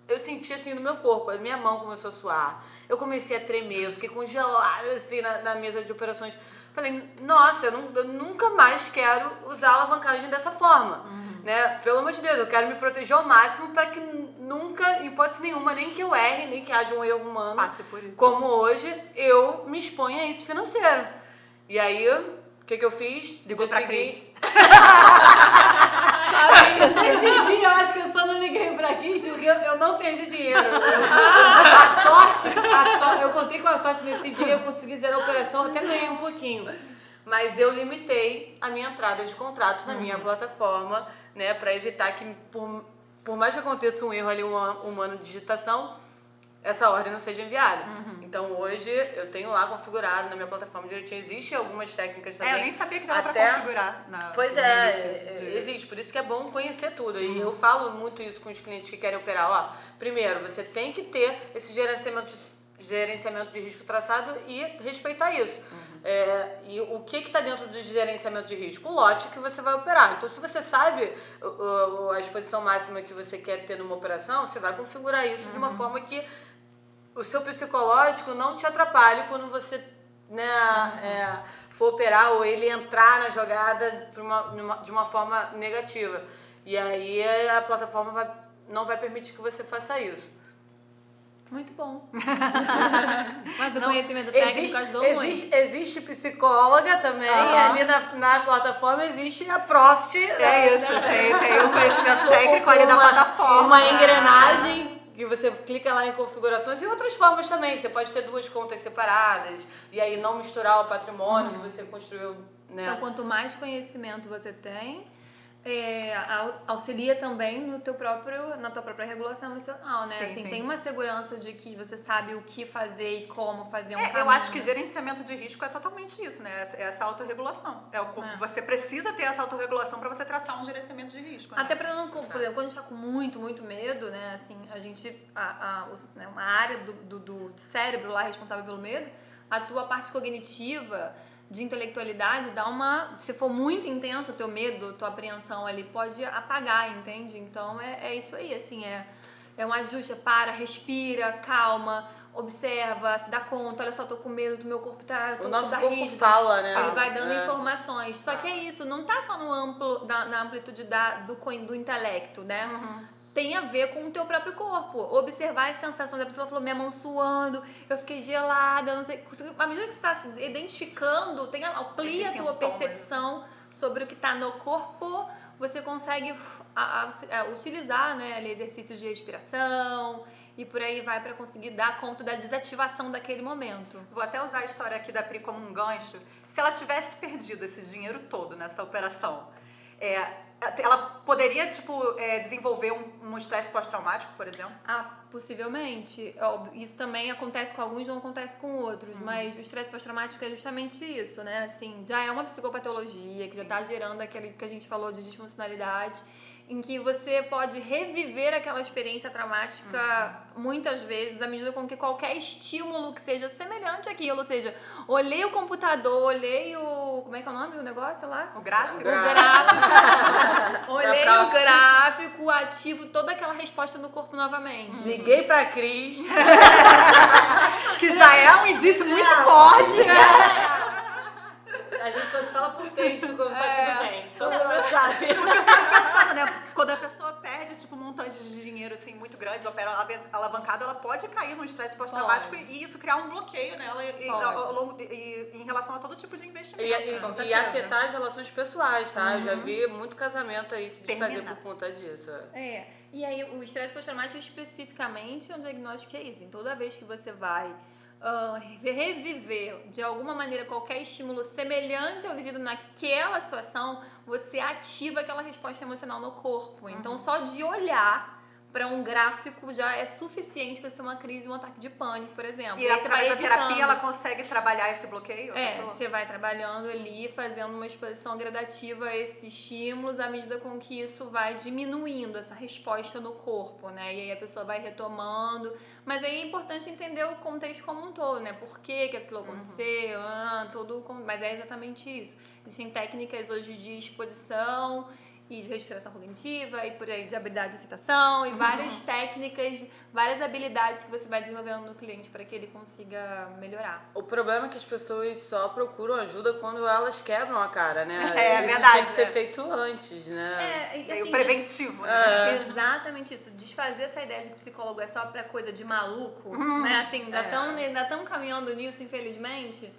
eu senti, assim, no meu corpo. A minha mão começou a suar. Eu comecei a tremer, eu fiquei congelada, assim, na mesa de operações. falei, nossa, eu nunca mais quero usar a alavancagem dessa forma. Né? Pelo amor de Deus, eu quero me proteger ao máximo para que nunca, em hipótese nenhuma, nem que eu erre, nem que haja um erro humano, Passe por isso. como hoje, eu me exponho a isso financeiro. E aí, o que eu fiz? Ligou pra Cris. Nesse dia, eu acho que eu só não liguei pra Cris porque eu não perdi dinheiro. A sorte, eu contei com a sorte nesse dia, eu consegui zerar a operação, até ganhei um pouquinho. Mas eu limitei a minha entrada de contratos na minha plataforma, né, para evitar que, por mais que aconteça um erro ali, um humano de digitação, essa ordem não seja enviada. Então, hoje, eu tenho lá configurado na minha plataforma direitinho. Existem algumas técnicas também. Eu nem sabia que dava pra configurar. Pois existe. Por isso que é bom conhecer tudo. E eu falo muito isso com os clientes que querem operar. Ó, primeiro, você tem que ter esse gerenciamento de risco traçado e respeitar isso. E o que está dentro do gerenciamento de risco? O lote que você vai operar. Então, se você sabe a exposição máxima que você quer ter numa operação, você vai configurar isso de uma forma que o seu psicológico não te atrapalhe quando você, né, for operar ou ele entrar na jogada de uma forma negativa. E aí a plataforma não vai permitir que você faça isso. Muito bom. Mas o conhecimento técnico ajudou muito. Existe psicóloga também, e ali na plataforma existe a Profit. É isso, tem o conhecimento técnico ali da plataforma. Uma engrenagem que você clica lá em configurações e outras formas também. Você pode ter 2 contas separadas e aí não misturar o patrimônio que você construiu. Né? Então, quanto mais conhecimento você tem, auxilia também na tua própria regulação emocional, né? Sim, assim, sim. tem uma segurança de que você sabe o que fazer e como fazer um caminho. Eu acho que gerenciamento de risco é totalmente isso, né? Essa autorregulação. Você precisa ter essa autorregulação para você traçar um gerenciamento de risco. Até para não, por exemplo, quando a gente tá com muito, muito medo, né? Assim, a gente, uma área do cérebro lá responsável pelo medo, a tua parte cognitiva de intelectualidade se for muito intensa o teu medo, tua apreensão ali, pode apagar, entende? Então é isso aí, assim, é um ajuste, respira, calma, observa, se dá conta, olha só, tô com medo do meu corpo, o nosso corpo fala, né? Ele vai dando informações. Só que é isso, não tá só na amplitude do intelecto, né? Tem a ver com o teu próprio corpo. Observar as sensações. A pessoa falou, minha mão suando, eu fiquei gelada, não sei. À medida que você está se identificando, amplia a tua percepção sobre o que está no corpo, você consegue utilizar, né, ali, exercícios de respiração e por aí vai para conseguir dar conta da desativação daquele momento. Vou até usar a história aqui da Pri como um gancho. Se ela tivesse perdido esse dinheiro todo nessa operação, ela poderia, desenvolver um estresse pós-traumático, por exemplo? Possivelmente. Isso também acontece com alguns, não acontece com outros. Mas o estresse pós-traumático é justamente isso, né? Assim, já é uma psicopatologia que já está gerando aquele que a gente falou de disfuncionalidade, em que você pode reviver aquela experiência traumática muitas vezes, à medida com que qualquer estímulo que seja semelhante àquilo, ou seja, olhei o computador, olhei como é que é o nome do negócio lá? O gráfico? O gráfico. Olhei o gráfico, ativo toda aquela resposta no corpo novamente. Liguei pra Cris. Que já é um indício muito forte. A gente só se fala por texto quando tá tudo bem. Só no WhatsApp. Porque eu fico pensando, né? Quando a pessoa perde, um montante de dinheiro, assim, muito grande, opera alavancado, ela pode cair num estresse pós-traumático e isso criar um bloqueio nela em relação a todo tipo de investimento. E afetar as relações pessoais, tá? Eu já vi muito casamento aí se desfazer por conta disso. E aí o estresse pós-traumático especificamente é um diagnóstico que é isso. Toda vez que você vai reviver de alguma maneira qualquer estímulo semelhante ao vivido naquela situação, você ativa aquela resposta emocional no corpo. Então, só de olhar para um gráfico já é suficiente para ser uma crise, um ataque de pânico, por exemplo. E através da terapia ela consegue trabalhar esse bloqueio? Você vai trabalhando ali, fazendo uma exposição gradativa a esses estímulos, à medida com que isso vai diminuindo essa resposta no corpo, né? E aí a pessoa vai retomando. Mas aí é importante entender o contexto como um todo, né? Por que aquilo aconteceu, mas é exatamente isso. Existem técnicas hoje de exposição e de respiração cognitiva, e por aí de habilidade de aceitação, e várias técnicas, várias habilidades que você vai desenvolvendo no cliente para que ele consiga melhorar. O problema é que as pessoas só procuram ajuda quando elas quebram a cara, né? É Isso verdade, tem que ser né? feito antes, né? Meio preventivo, né? Exatamente isso. Desfazer essa ideia de que psicólogo é só pra coisa de maluco, né? Assim, ainda tão caminhando nisso, infelizmente.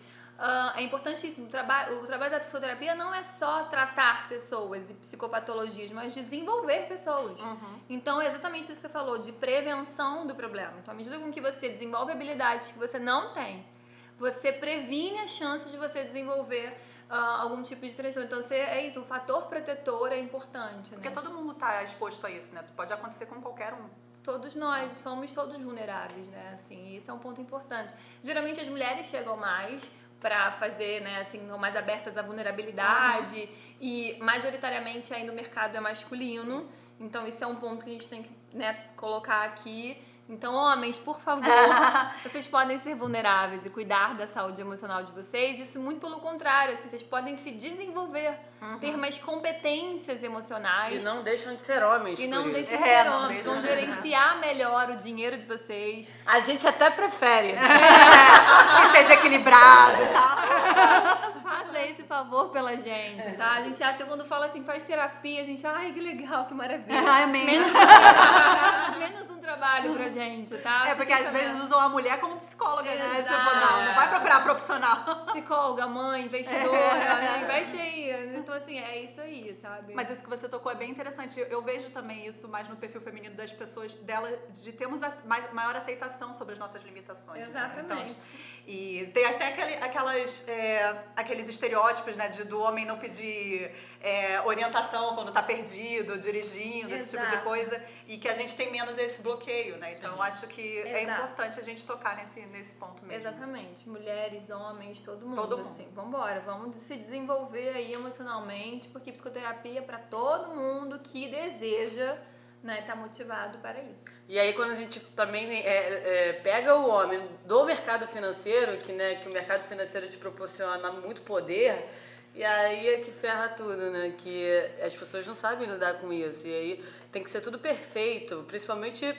É importantíssimo. O trabalho da psicoterapia não é só tratar pessoas e psicopatologias, mas desenvolver pessoas. Então, é exatamente isso que você falou, de prevenção do problema. Então, à medida com que você desenvolve habilidades que você não tem, você previne as chances de você desenvolver algum tipo de transtorno. Então, é isso, o fator protetor é importante, né? Porque todo mundo está exposto a isso, né? Pode acontecer com qualquer um. Todos nós somos todos vulneráveis, né? Assim, isso é um ponto importante. Geralmente as mulheres chegam mais para fazer, né, assim, mais abertas à vulnerabilidade e majoritariamente ainda o mercado é masculino. Então isso é um ponto que a gente tem que, né, colocar aqui. Então, homens, por favor, vocês podem ser vulneráveis e cuidar da saúde emocional de vocês. Isso muito pelo contrário, assim, vocês podem se desenvolver, ter mais competências emocionais. E não deixam de ser homens. E não por deixem isso. de ser homens, vão gerenciar melhor o dinheiro de vocês. A gente até prefere. Que seja equilibrado e tal. Faça esse favor pela gente, tá? A gente acha que quando fala assim, faz terapia, a gente, ai, que legal, que maravilha. Ai, amém. Menos um trabalho pra gente, tá? É, porque às vezes usam a mulher como psicóloga, né? Exato. Tipo, não vai procurar profissional. Psicóloga, mãe, investidora, né? Investe aí. Então, assim, é isso aí, sabe? Mas isso que você tocou é bem interessante. Eu vejo também isso mais no perfil feminino das pessoas, de termos maior aceitação sobre as nossas limitações. Exatamente. Né? Então, e tem até aqueles estereótipos, né, do homem não pedir orientação quando tá perdido, dirigindo, esse tipo de coisa, e que a gente tem menos esse bloqueio, né? Então, eu acho que é importante a gente tocar nesse ponto mesmo. Exatamente. Mulheres, homens, todo mundo. Todo mundo. Assim, vambora, vamos se desenvolver aí emocionalmente, porque psicoterapia é pra todo mundo que deseja, né, tá motivado para isso. E aí quando a gente também pega o homem do mercado financeiro, que o mercado financeiro te proporciona muito poder, e aí é que ferra tudo, né? Que as pessoas não sabem lidar com isso. E aí tem que ser tudo perfeito, principalmente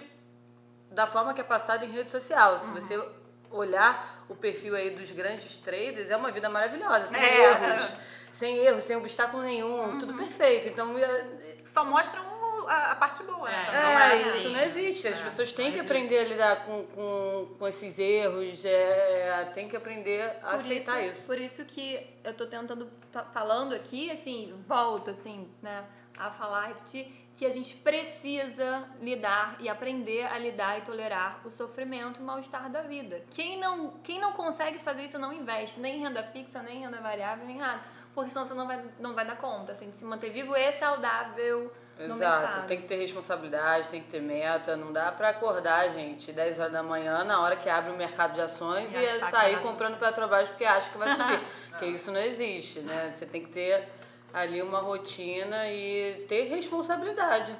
da forma que é passado em rede social. Se você olhar o perfil aí dos grandes traders, é uma vida maravilhosa, sem erros, sem obstáculo nenhum, tudo perfeito. Então, só mostram a parte boa, né? Isso não existe. As pessoas têm que aprender a lidar com esses erros, tem que aprender a aceitar isso. Por isso que eu tô falando aqui, assim, volto, assim, né, a falar, repetir, que a gente precisa lidar e aprender a lidar e tolerar o sofrimento e o mal-estar da vida. Quem não consegue fazer isso não investe, nem em renda fixa, nem em renda variável, nem nada. Porque senão você não vai dar conta, assim, de se manter vivo e saudável no mercado. Exato, tem que ter responsabilidade, tem que ter meta, não dá pra acordar, gente, 10 horas da manhã, na hora que abre o mercado de ações e sair comprando Petrobras porque acha que vai subir, porque isso não existe, né? Você tem que ter ali uma rotina e ter responsabilidade.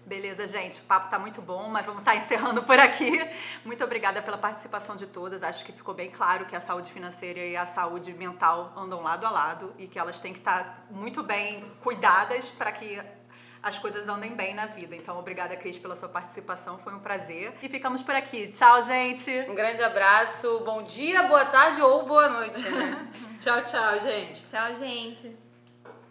Beleza, gente, o papo tá muito bom, mas vamos estar encerrando por aqui. Muito obrigada pela participação de todas. Acho que ficou bem claro que a saúde financeira e a saúde mental andam lado a lado e que elas têm que estar muito bem cuidadas para que as coisas andem bem na vida. Então, obrigada, Cris, pela sua participação. Foi um prazer. E ficamos por aqui. Tchau, gente. Um grande abraço. Bom dia, boa tarde ou boa noite, né? Tchau, tchau, gente. Tchau, gente.